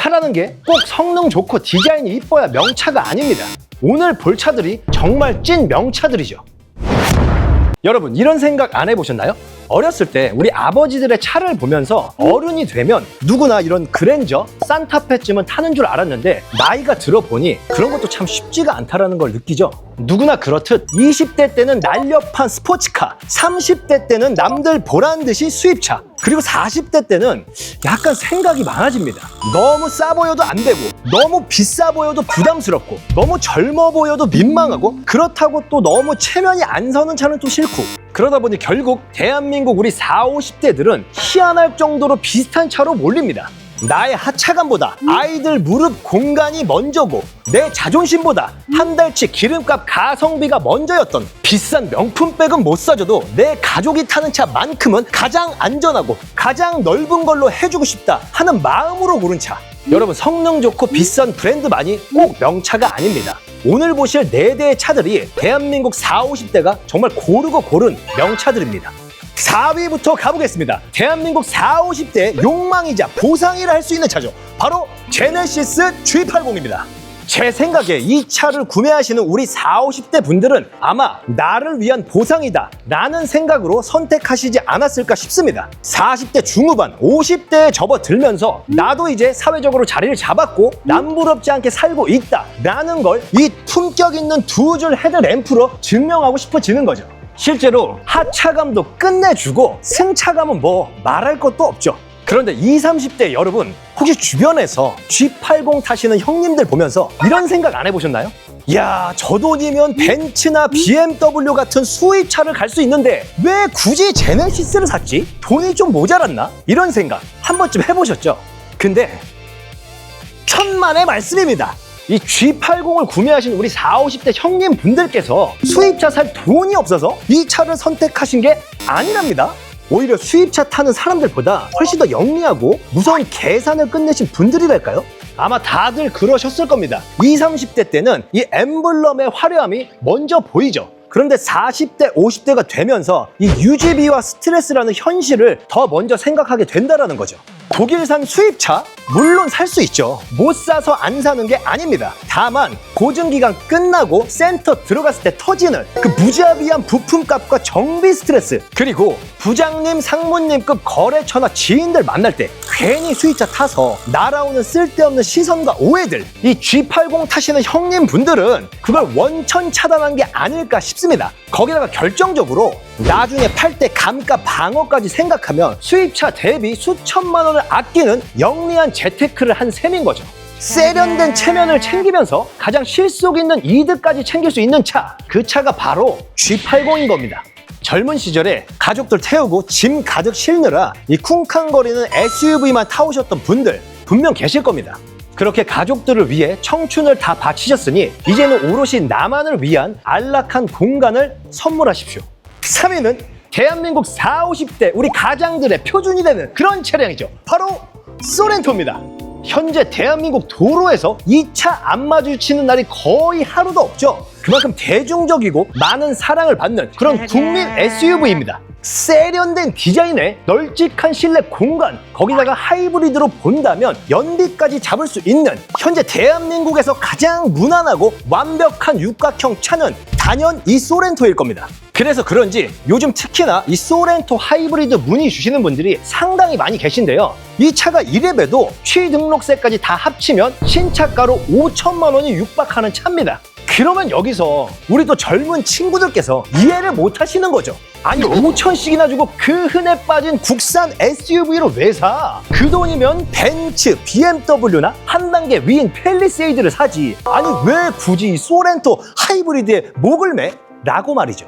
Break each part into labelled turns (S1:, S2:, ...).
S1: 차라는 게 꼭 성능 좋고 디자인이 이뻐야 명차가 아닙니다. 오늘 볼 차들이 정말 찐 명차들이죠. 여러분, 이런 생각 안 해보셨나요? 어렸을 때 우리 아버지들의 차를 보면서 어른이 되면 누구나 이런 그랜저, 산타페쯤은 타는 줄 알았는데 나이가 들어보니 그런 것도 참 쉽지가 않다는 걸 느끼죠. 누구나 그렇듯 20대 때는 날렵한 스포츠카, 30대 때는 남들 보란 듯이 수입차, 그리고 40대 때는 약간 생각이 많아집니다. 너무 싸 보여도 안 되고, 너무 비싸 보여도 부담스럽고, 너무 젊어 보여도 민망하고, 그렇다고 또 너무 체면이 안 서는 차는 또 싫고, 그러다 보니 결국 대한민국 우리 40, 50대들은 희한할 정도로 비슷한 차로 몰립니다. 나의 하차감보다 아이들 무릎 공간이 먼저고, 내 자존심보다 한 달치 기름값 가성비가 먼저였던 비싼 명품백은 못 사줘도 내 가족이 타는 차만큼은 가장 안전하고 가장 넓은 걸로 해주고 싶다 하는 마음으로 고른 차. 여러분, 성능 좋고 비싼 브랜드만이 꼭 명차가 아닙니다. 오늘 보실 4대의 차들이 대한민국 40, 50대가 정말 고르고 고른 명차들입니다. 4위부터 가보겠습니다. 대한민국 40, 50대의 욕망이자 보상이라 할 수 있는 차죠. 바로 제네시스 G80입니다. 제 생각에 이 차를 구매하시는 우리 40, 50대 분들은 아마 나를 위한 보상이다 라는 생각으로 선택하시지 않았을까 싶습니다. 40대 중후반, 50대에 접어들면서 나도 이제 사회적으로 자리를 잡았고 남부럽지 않게 살고 있다 라는 걸 이 품격 있는 두 줄 헤드램프로 증명하고 싶어지는 거죠. 실제로 하차감도 끝내주고 승차감은 뭐 말할 것도 없죠. 그런데 20, 30대 여러분, 혹시 주변에서 G80 타시는 형님들 보면서 이런 생각 안 해보셨나요? 야, 저 돈이면 벤츠나 BMW 같은 수입차를 갈 수 있는데 왜 굳이 제네시스를 샀지? 돈이 좀 모자랐나? 이런 생각 한 번쯤 해보셨죠? 근데 천만의 말씀입니다. 이 G80을 구매하신 우리 40, 50대 형님 분들께서 수입차 살 돈이 없어서 이 차를 선택하신 게 아니랍니다. 오히려 수입차 타는 사람들보다 훨씬 더 영리하고 무서운 계산을 끝내신 분들이랄까요? 아마 다들 그러셨을 겁니다. 20, 30대 때는 이 엠블럼의 화려함이 먼저 보이죠. 그런데 40대, 50대가 되면서 이 유지비와 스트레스라는 현실을 더 먼저 생각하게 된다는 거죠. 독일산 수입차? 물론 살 수 있죠. 못 사서 안 사는 게 아닙니다. 다만 보증기간 끝나고 센터 들어갔을 때 터지는 그 무자비한 부품값과 정비 스트레스, 그리고 부장님, 상무님급 거래처나 지인들 만날 때 괜히 수입차 타서 날아오는 쓸데없는 시선과 오해들, 이 G80 타시는 형님 분들은 그걸 원천 차단한 게 아닐까 싶습니다. 거기다가 결정적으로 나중에 팔 때 감가 방어까지 생각하면 수입차 대비 수천만 원을 아끼는 영리한 재테크를 한 셈인 거죠. 세련된 체면을 챙기면서 가장 실속 있는 이득까지 챙길 수 있는 차, 그 차가 바로 G80인 겁니다. 젊은 시절에 가족들 태우고 짐 가득 실느라 이 쿵쾅거리는 SUV만 타오셨던 분들 분명 계실 겁니다. 그렇게 가족들을 위해 청춘을 다 바치셨으니 이제는 오롯이 나만을 위한 안락한 공간을 선물하십시오. 3위는 대한민국 40, 50대 우리 가장들의 표준이 되는 그런 차량이죠. 바로 소렌토입니다. 현재 대한민국 도로에서 이 차 안 마주치는 날이 거의 하루도 없죠. 그만큼 대중적이고 많은 사랑을 받는 그런 국민 SUV입니다. 세련된 디자인에 널찍한 실내 공간, 거기다가 하이브리드로 본다면 연비까지 잡을 수 있는 현재 대한민국에서 가장 무난하고 완벽한 육각형 차는 단연 이 소렌토일 겁니다. 그래서 그런지 요즘 특히나 이 소렌토 하이브리드 문의 주시는 분들이 상당히 많이 계신데요. 이 차가 이래봬도 취등록세까지 다 합치면 신차가로 5천만 원이 육박하는 차입니다. 그러면 여기서 우리 또 젊은 친구들께서 이해를 못 하시는 거죠. 아니 5천씩이나 주고 그 흔해 빠진 국산 SUV를 왜 사? 그 돈이면 벤츠, BMW나 한 단계 위인 팰리세이드를 사지. 아니 왜 굳이 소렌토 하이브리드에 목을 매? 라고 말이죠.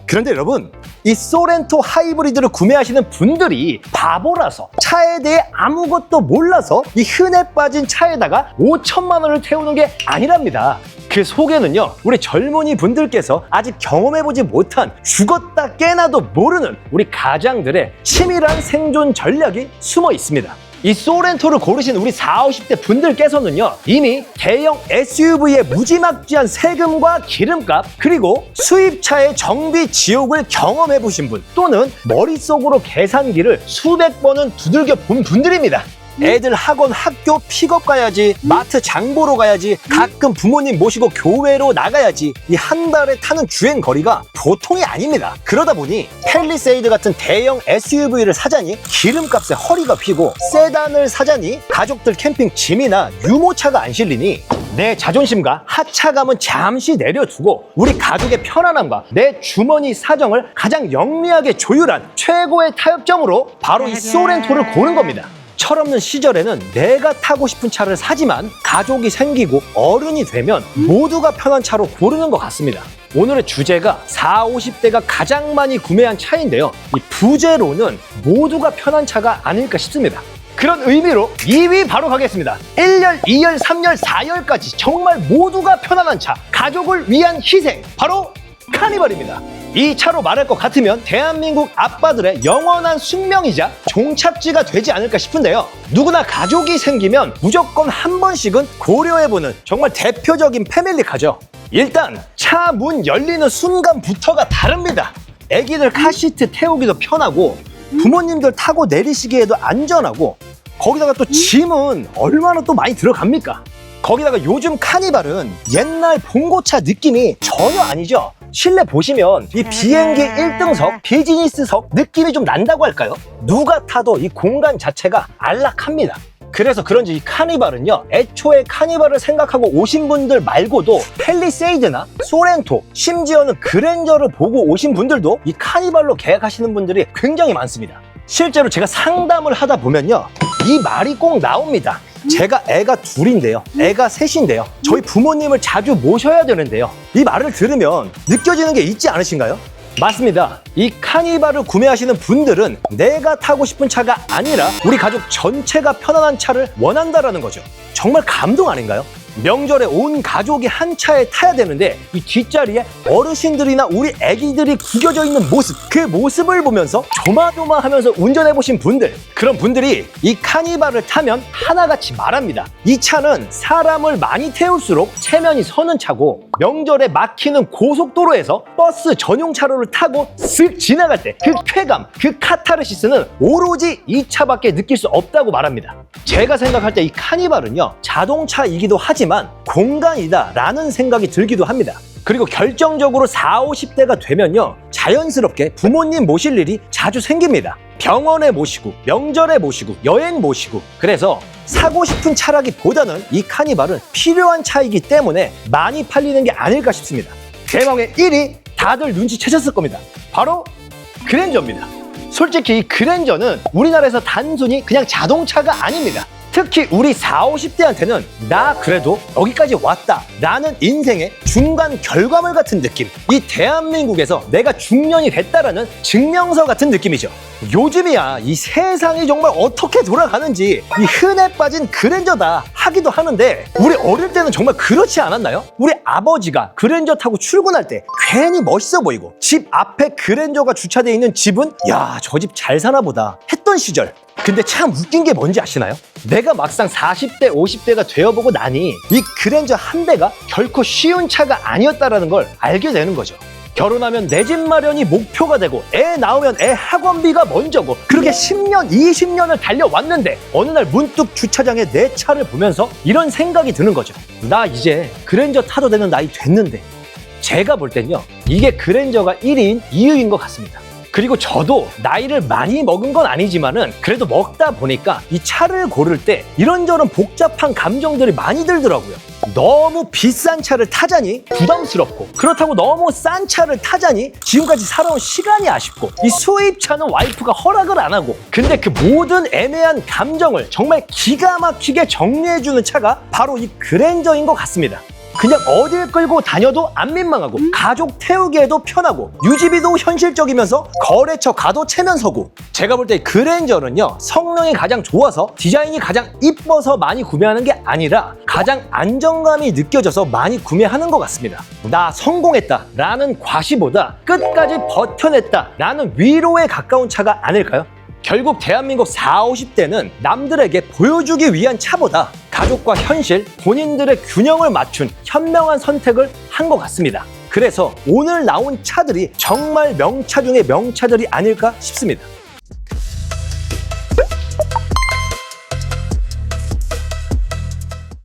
S1: 그런데 여러분, 이 소렌토 하이브리드를 구매하시는 분들이 바보라서 차에 대해 아무것도 몰라서 이 흔해 빠진 차에다가 5천만 원을 태우는 게 아니랍니다. 그 속에는요, 우리 젊은이 분들께서 아직 경험해보지 못한 죽었다 깨나도 모르는 우리 가장들의 치밀한 생존 전략이 숨어 있습니다. 이 소렌토를 고르신 우리 40, 50대 분들께서는요, 이미 대형 SUV의 무지막지한 세금과 기름값, 그리고 수입차의 정비 지옥을 경험해 보신 분, 또는 머릿속으로 계산기를 수백 번은 두들겨 본 분들입니다. 애들 학원 학교 픽업 가야지, 마트 장 보러 가야지, 가끔 부모님 모시고 교회로 나가야지. 이 한 달에 타는 주행 거리가 보통이 아닙니다. 그러다 보니 팰리세이드 같은 대형 SUV를 사자니 기름값에 허리가 휘고, 세단을 사자니 가족들 캠핑 짐이나 유모차가 안 실리니 내 자존심과 하차감은 잠시 내려두고 우리 가족의 편안함과 내 주머니 사정을 가장 영리하게 조율한 최고의 타협점으로 바로 이 소렌토를 고른 겁니다. 철없는 시절에는 내가 타고 싶은 차를 사지만 가족이 생기고 어른이 되면 모두가 편한 차로 고르는 것 같습니다. 오늘의 주제가 40, 50대가 가장 많이 구매한 차인데요. 이 부제로는 모두가 편한 차가 아닐까 싶습니다. 그런 의미로 2위 바로 가겠습니다. 1열, 2열, 3열, 4열까지 정말 모두가 편안한 차, 가족을 위한 희생, 바로 카니발입니다. 이 차로 말할 것 같으면 대한민국 아빠들의 영원한 숙명이자 종착지가 되지 않을까 싶은데요. 누구나 가족이 생기면 무조건 한 번씩은 고려해보는 정말 대표적인 패밀리카죠. 일단 차 문 열리는 순간부터가 다릅니다. 애기들 카시트 태우기도 편하고, 부모님들 타고 내리시기에도 안전하고, 거기다가 또 짐은 얼마나 또 많이 들어갑니까? 거기다가 요즘 카니발은 옛날 봉고차 느낌이 전혀 아니죠. 실내 보시면 이 비행기 1등석, 비즈니스석 느낌이 좀 난다고 할까요? 누가 타도 이 공간 자체가 안락합니다. 그래서 그런지 이 카니발은요, 애초에 카니발을 생각하고 오신 분들 말고도 팰리세이드나 소렌토, 심지어는 그랜저를 보고 오신 분들도 이 카니발로 계약하시는 분들이 굉장히 많습니다. 실제로 제가 상담을 하다 보면요, 이 말이 꼭 나옵니다. 제가 애가 둘인데요, 애가 셋인데요, 저희 부모님을 자주 모셔야 되는데요. 이 말을 들으면 느껴지는 게 있지 않으신가요? 맞습니다. 이 카니발을 구매하시는 분들은 내가 타고 싶은 차가 아니라 우리 가족 전체가 편안한 차를 원한다라는 거죠. 정말 감동 아닌가요? 명절에 온 가족이 한 차에 타야 되는데 이 뒷자리에 어르신들이나 우리 애기들이 구겨져 있는 모습, 그 모습을 보면서 조마조마하면서 운전해보신 분들, 그런 분들이 이 카니발을 타면 하나같이 말합니다. 이 차는 사람을 많이 태울수록 체면이 서는 차고, 명절에 막히는 고속도로에서 버스 전용 차로를 타고 슥 지나갈 때 그 쾌감, 그 카타르시스는 오로지 이 차밖에 느낄 수 없다고 말합니다. 제가 생각할 때 이 카니발은요, 자동차이기도 하지만 공간이다 라는 생각이 들기도 합니다. 그리고 결정적으로 40, 50대가 되면요, 자연스럽게 부모님 모실 일이 자주 생깁니다. 병원에 모시고, 명절에 모시고, 여행 모시고. 그래서 사고 싶은 차라기보다는 이 카니발은 필요한 차이기 때문에 많이 팔리는 게 아닐까 싶습니다. 대망의 1위 다들 눈치채셨을 겁니다. 바로 그랜저입니다. 솔직히 이 그랜저는 우리나라에서 단순히 그냥 자동차가 아닙니다. 특히 우리 40, 50대한테는 나 그래도 여기까지 왔다 라는 인생의 중간 결과물 같은 느낌, 이 대한민국에서 내가 중년이 됐다라는 증명서 같은 느낌이죠. 요즘이야 이 세상이 정말 어떻게 돌아가는지 이 흔해 빠진 그랜저다 하기도 하는데, 우리 어릴 때는 정말 그렇지 않았나요? 우리 아버지가 그랜저 타고 출근할 때 괜히 멋있어 보이고, 집 앞에 그랜저가 주차되어 있는 집은 야, 저 집 잘 사나 보다 했던 시절. 근데 참 웃긴 게 뭔지 아시나요? 내가 막상 40대, 50대가 되어보고 나니 이 그랜저 한 대가 결코 쉬운 차가 아니었다는 걸 알게 되는 거죠. 결혼하면 내 집 마련이 목표가 되고, 애 낳으면 애 학원비가 먼저고, 그렇게 10년, 20년을 달려왔는데 어느 날 문득 주차장에 내 차를 보면서 이런 생각이 드는 거죠. 나 이제 그랜저 타도 되는 나이 됐는데. 제가 볼 땐요, 이게 그랜저가 1위인 이유인 것 같습니다. 그리고 저도 나이를 많이 먹은 건 아니지만은 그래도 먹다 보니까 이 차를 고를 때 이런저런 복잡한 감정들이 많이 들더라고요. 너무 비싼 차를 타자니 부담스럽고, 그렇다고 너무 싼 차를 타자니 지금까지 살아온 시간이 아쉽고, 이 수입차는 와이프가 허락을 안 하고. 근데 그 모든 애매한 감정을 정말 기가 막히게 정리해주는 차가 바로 이 그랜저인 것 같습니다. 그냥 어딜 끌고 다녀도 안 민망하고, 가족 태우기에도 편하고, 유지비도 현실적이면서 거래처 가도 체면서고. 제가 볼 때 그랜저는요, 성능이 가장 좋아서 디자인이 가장 이뻐서 많이 구매하는 게 아니라 가장 안정감이 느껴져서 많이 구매하는 것 같습니다. 나 성공했다 라는 과시보다 끝까지 버텨냈다 라는 위로에 가까운 차가 아닐까요? 결국 대한민국 40, 50대는 남들에게 보여주기 위한 차보다 가족과 현실, 본인들의 균형을 맞춘 현명한 선택을 한 것 같습니다. 그래서 오늘 나온 차들이 정말 명차 중의 명차들이 아닐까 싶습니다.